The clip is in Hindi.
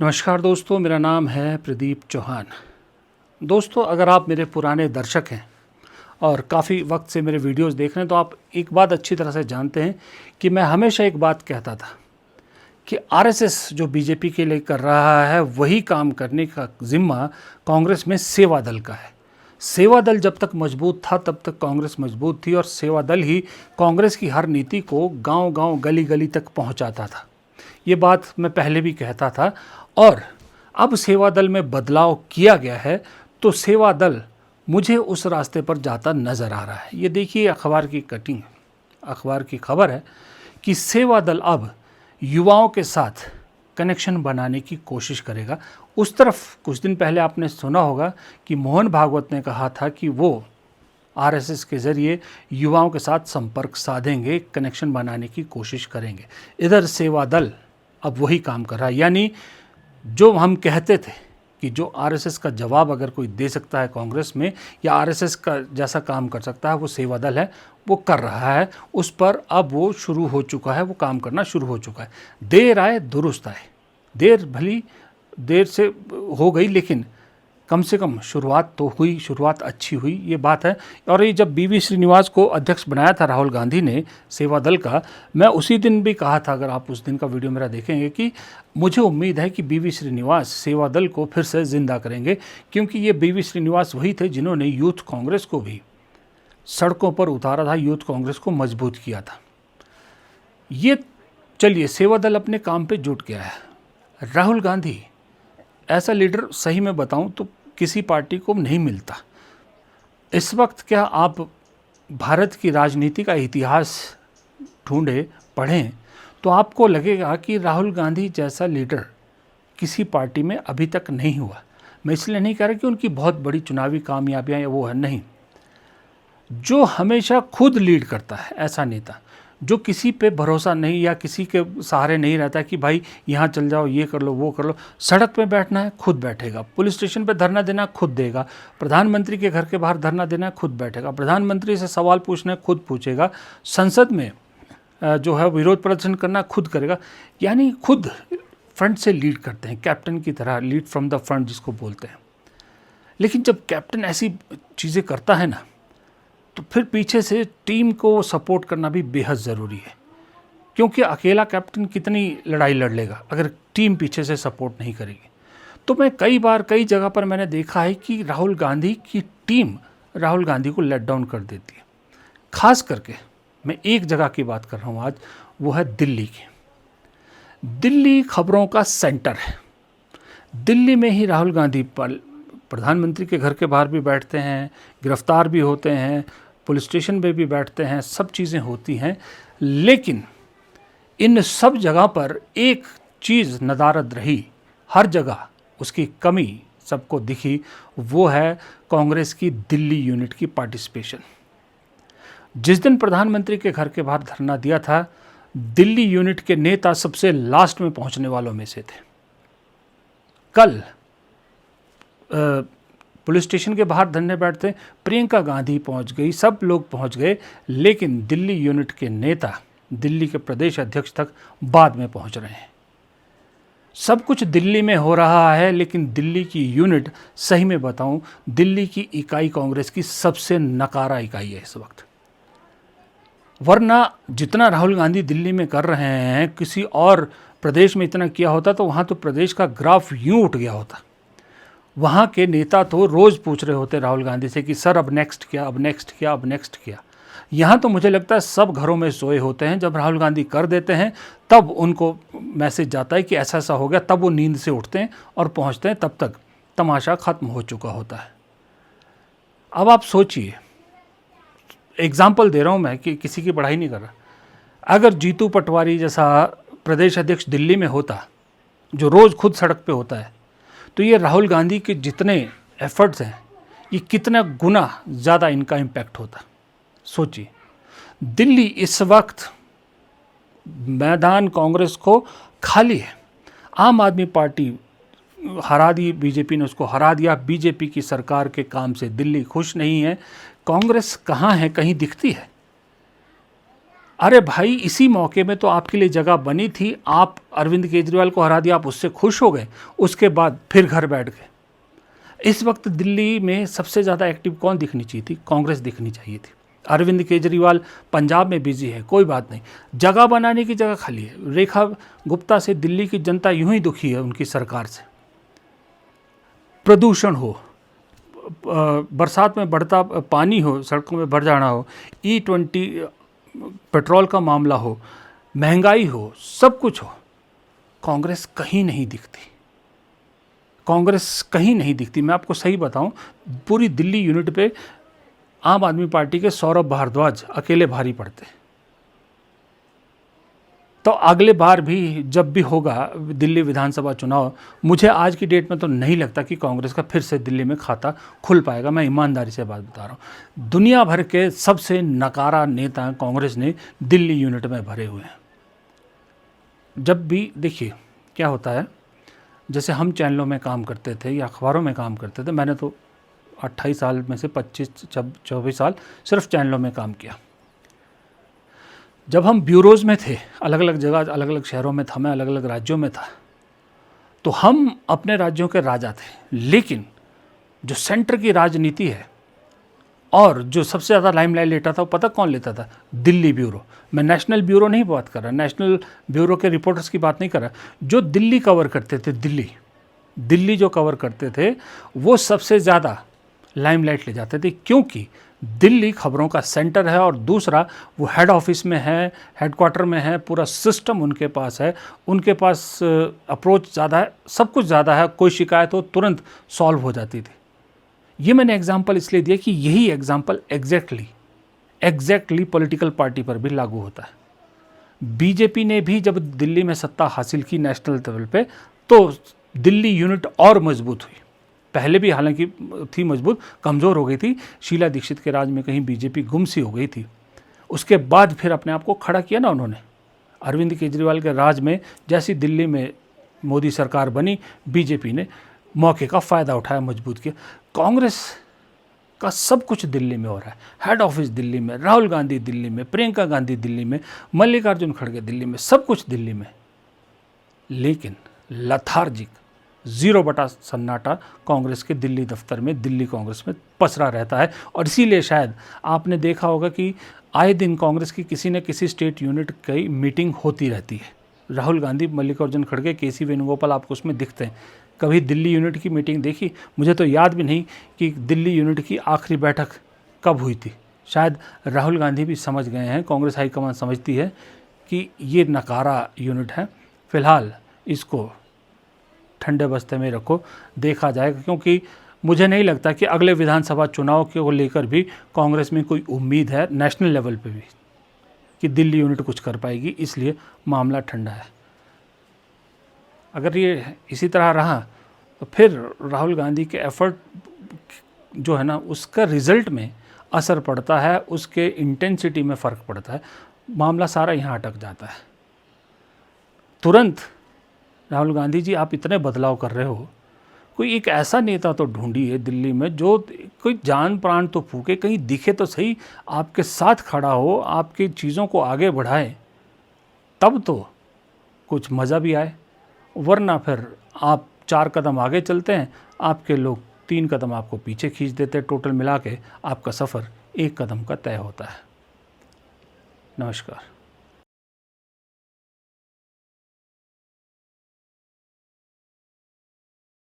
नमस्कार दोस्तों, मेरा नाम है प्रदीप चौहान। दोस्तों, अगर आप मेरे पुराने दर्शक हैं और काफ़ी वक्त से मेरे वीडियोस देख रहे हैं तो आप एक बात अच्छी तरह से जानते हैं कि मैं हमेशा एक बात कहता था कि आरएसएस जो बीजेपी के लिए कर रहा है वही काम करने का जिम्मा कांग्रेस में सेवा दल का है। सेवा दल जब तक मजबूत था तब तक कांग्रेस मजबूत थी और सेवा दल ही कांग्रेस की हर नीति को गांव-गांव, गली-गली तक पहुंचाता था। ये बात मैं पहले भी कहता था और अब सेवा दल में बदलाव किया गया है तो सेवा दल मुझे उस रास्ते पर जाता नज़र आ रहा है। ये देखिए, अखबार की कटिंग, अखबार की खबर है कि सेवा दल अब युवाओं के साथ कनेक्शन बनाने की कोशिश करेगा। उस तरफ कुछ दिन पहले आपने सुना होगा कि मोहन भागवत ने कहा था कि वो आरएसएस के ज़रिए युवाओं के साथ संपर्क साधेंगे, कनेक्शन बनाने की कोशिश करेंगे। इधर सेवा दल अब वही काम कर रहा है, यानी जो हम कहते थे कि जो आरएसएस का जवाब अगर कोई दे सकता है कांग्रेस में या आरएसएस का जैसा काम कर सकता है वो सेवा दल है, वो कर रहा है। उस पर अब वो शुरू हो चुका है, वो काम करना शुरू हो चुका है। देर आए दुरुस्त आए, देर भली देर से हो गई लेकिन कम से कम शुरुआत तो हुई, शुरुआत अच्छी हुई, ये बात है। और ये जब बीवी श्रीनिवास को अध्यक्ष बनाया था राहुल गांधी ने सेवा दल का, मैं उसी दिन भी कहा था, अगर आप उस दिन का वीडियो मेरा देखेंगे, कि मुझे उम्मीद है कि बीवी श्रीनिवास सेवा दल को फिर से ज़िंदा करेंगे, क्योंकि ये बीवी श्रीनिवास वही थे जिन्होंने यूथ कांग्रेस को भी सड़कों पर उतारा था, यूथ कांग्रेस को मजबूत किया था। ये चलिए, सेवा दल अपने काम पे जुट गया है। राहुल गांधी ऐसा लीडर, सही में बताऊं तो किसी पार्टी को नहीं मिलता। इस वक्त क्या आप भारत की राजनीति का इतिहास ढूंढें, पढ़ें, तो आपको लगेगा कि राहुल गांधी जैसा लीडर किसी पार्टी में अभी तक नहीं हुआ। मैं इसलिए नहीं कह रहा कि उनकी बहुत बड़ी चुनावी कामयाबियां या वो है, नहीं। जो हमेशा खुद लीड करता है, ऐसा नेता जो किसी पे भरोसा नहीं या किसी के सहारे नहीं रहता कि भाई यहाँ चल जाओ, ये कर लो, वो कर लो। सड़क पे बैठना है, खुद बैठेगा। पुलिस स्टेशन पे धरना देना, खुद देगा। प्रधानमंत्री के घर के बाहर धरना देना है, खुद बैठेगा। प्रधानमंत्री से सवाल पूछना है, खुद पूछेगा। संसद में जो है विरोध प्रदर्शन करना, खुद करेगा। यानी खुद फ्रंट से लीड करते हैं, कैप्टन की तरह, लीड फ्रॉम द फ्रंट जिसको बोलते हैं। लेकिन जब कैप्टन ऐसी चीज़ें करता है ना, तो फिर पीछे से टीम को सपोर्ट करना भी बेहद ज़रूरी है, क्योंकि अकेला कैप्टन कितनी लड़ाई लड़ लेगा अगर टीम पीछे से सपोर्ट नहीं करेगी। तो मैं कई बार कई जगह पर मैंने देखा है कि राहुल गांधी की टीम राहुल गांधी को लेट डाउन कर देती है। खास करके मैं एक जगह की बात कर रहा हूँ आज, वो है दिल्ली की। दिल्ली खबरों का सेंटर है। दिल्ली में ही राहुल गांधी प्रधानमंत्री के घर के बाहर भी बैठते हैं, गिरफ्तार भी होते हैं, पुलिस स्टेशन पे भी बैठते हैं, सब चीज़ें होती हैं। लेकिन इन सब जगह पर एक चीज़ नदारद रही, हर जगह उसकी कमी सबको दिखी, वो है कांग्रेस की दिल्ली यूनिट की पार्टिसिपेशन। जिस दिन प्रधानमंत्री के घर के बाहर धरना दिया था, दिल्ली यूनिट के नेता सबसे लास्ट में पहुंचने वालों में से थे। कल पुलिस स्टेशन के बाहर धरने बैठते प्रियंका गांधी पहुंच गई, सब लोग पहुंच गए, लेकिन दिल्ली यूनिट के नेता दिल्ली के प्रदेश अध्यक्ष तक बाद में पहुंच रहे हैं। सब कुछ दिल्ली में हो रहा है, लेकिन दिल्ली की यूनिट, सही में बताऊं, दिल्ली की इकाई कांग्रेस की सबसे नकारा इकाई है इस वक्त। वरना जितना राहुल गांधी दिल्ली में कर रहे हैं, किसी और प्रदेश में इतना किया होता तो वहाँ तो प्रदेश का ग्राफ यूं उठ गया होता। वहाँ के नेता तो रोज़ पूछ रहे होते राहुल गांधी से कि सर अब नेक्स्ट क्या, अब नेक्स्ट क्या, अब नेक्स्ट क्या। यहाँ तो मुझे लगता है सब घरों में सोए होते हैं। जब राहुल गांधी कर देते हैं तब उनको मैसेज जाता है कि ऐसा ऐसा हो गया, तब वो नींद से उठते हैं और पहुँचते हैं, तब तक तमाशा ख़त्म हो चुका होता है। अब आप सोचिए, एग्जाम्पल दे रहा हूँ मैं, कि किसी की पढ़ाई नहीं कर रहा। अगर जीतू पटवारी जैसा प्रदेश अध्यक्ष दिल्ली में होता, जो रोज़ खुद सड़क पे होता है, तो ये राहुल गांधी के जितने एफर्ट्स हैं, ये कितना गुना ज़्यादा इनका इम्पैक्ट होता। सोचिए, दिल्ली इस वक्त मैदान कांग्रेस को खाली है। आम आदमी पार्टी हरा दी, बीजेपी ने उसको हरा दिया। बीजेपी की सरकार के काम से दिल्ली खुश नहीं है। कांग्रेस कहाँ है, कहीं दिखती है? अरे भाई, इसी मौके में तो आपके लिए जगह बनी थी, आप अरविंद केजरीवाल को हरा दिया, आप उससे खुश हो गए, उसके बाद फिर घर बैठ गए। इस वक्त दिल्ली में सबसे ज़्यादा एक्टिव कौन दिखनी चाहिए थी? कांग्रेस दिखनी चाहिए थी। अरविंद केजरीवाल पंजाब में बिजी है, कोई बात नहीं, जगह बनाने की जगह खाली है। रेखा गुप्ता से दिल्ली की जनता यूं ही दुखी है उनकी सरकार से। प्रदूषण हो, बरसात में बढ़ता पानी हो, सड़कों में बढ़ जाना हो, E20 पेट्रोल का मामला हो, महंगाई हो, सब कुछ हो, कांग्रेस कहीं नहीं दिखती। कांग्रेस कहीं नहीं दिखती। मैं आपको सही बताऊं, पूरी दिल्ली यूनिट पे आम आदमी पार्टी के सौरभ भारद्वाज अकेले भारी पड़ते। तो अगले बार भी जब भी होगा दिल्ली विधानसभा चुनाव, मुझे आज की डेट में तो नहीं लगता कि कांग्रेस का फिर से दिल्ली में खाता खुल पाएगा। मैं ईमानदारी से बात बता रहा हूँ। दुनिया भर के सबसे नकारा नेता कांग्रेस ने दिल्ली यूनिट में भरे हुए हैं। जब भी देखिए क्या होता है, जैसे हम चैनलों में काम करते थे या अखबारों में काम करते थे, मैंने तो 28 साल में से 25-24 साल सिर्फ चैनलों में काम किया। जब हम ब्यूरोज़ में थे, अलग अलग जगह, अलग अलग शहरों में था, मैं अलग अलग राज्यों में था, तो हम अपने राज्यों के राजा थे। लेकिन जो सेंटर की राजनीति है और जो सबसे ज़्यादा लाइमलाइट लेता था, वो पता कौन लेता था? दिल्ली ब्यूरो। मैं नेशनल ब्यूरो नहीं बात कर रहा, नेशनल ब्यूरो के रिपोर्टर्स की बात नहीं कर रहा। जो दिल्ली कवर करते थे, दिल्ली जो कवर करते थे, वो सबसे ज़्यादा लाइमलाइट ले जाते थे, क्योंकि दिल्ली खबरों का सेंटर है और दूसरा वो हेड ऑफिस में है, हेडक्वार्टर में है, पूरा सिस्टम उनके पास है, उनके पास अप्रोच ज़्यादा है, सब कुछ ज़्यादा है। कोई शिकायत हो तुरंत सॉल्व हो जाती थी। ये मैंने एग्जाम्पल इसलिए दिया कि यही एग्जाम्पल एग्जैक्टली पॉलिटिकल पार्टी पर भी लागू होता है। बीजेपी ने भी जब दिल्ली में सत्ता हासिल की नेशनल लेवल पे, तो दिल्ली यूनिट और मजबूत हुई। पहले भी हालांकि थी मजबूत, कमज़ोर हो गई थी। शीला दीक्षित के राज में कहीं बीजेपी गुम सी हो गई थी। उसके बाद फिर अपने आप को खड़ा किया ना उन्होंने। अरविंद केजरीवाल के राज में जैसी दिल्ली में मोदी सरकार बनी, बीजेपी ने मौके का फ़ायदा उठाया, मजबूत किया। कांग्रेस का सब कुछ दिल्ली में हो रहा है, हेड ऑफिस दिल्ली में, राहुल गांधी दिल्ली में, प्रियंका गांधी दिल्ली में, मल्लिकार्जुन खड़गे दिल्ली में, सब कुछ दिल्ली में। लेकिन लथार्जिक 0 सन्नाटा कांग्रेस के दिल्ली दफ्तर में, दिल्ली कांग्रेस में पसरा रहता है। और इसीलिए शायद आपने देखा होगा कि आए दिन कांग्रेस की किसी न किसी स्टेट यूनिट की मीटिंग होती रहती है। राहुल गांधी, मल्लिकार्जुन खड़गे, केसी वेणुगोपाल आपको उसमें दिखते हैं। कभी दिल्ली यूनिट की मीटिंग देखी? मुझे तो याद भी नहीं कि दिल्ली यूनिट की आखिरी बैठक कब हुई थी। शायद राहुल गांधी भी समझ गए हैं, कांग्रेस हाईकमान समझती है कि ये नकारा यूनिट है, फिलहाल इसको ठंडे बस्ते में रखो, देखा जाएगा। क्योंकि मुझे नहीं लगता कि अगले विधानसभा चुनाव को लेकर भी कांग्रेस में कोई उम्मीद है नेशनल लेवल पे भी कि दिल्ली यूनिट कुछ कर पाएगी, इसलिए मामला ठंडा है। अगर ये इसी तरह रहा तो फिर राहुल गांधी के एफर्ट जो है ना, उसका रिज़ल्ट में असर पड़ता है, उसके इंटेंसिटी में फ़र्क पड़ता है, मामला सारा यहाँ अटक जाता है। तुरंत राहुल गांधी जी, आप इतने बदलाव कर रहे हो, कोई एक ऐसा नेता तो ढूंढिए दिल्ली में जो कोई जान प्राण तो फूके, कहीं दिखे तो सही, आपके साथ खड़ा हो, आपकी चीज़ों को आगे बढ़ाए, तब तो कुछ मज़ा भी आए। वरना फिर आप 4 कदम आगे चलते हैं, आपके लोग 3 कदम आपको पीछे खींच देते हैं। टोटल मिला के आपका सफ़र 1 कदम का तय होता है। नमस्कार।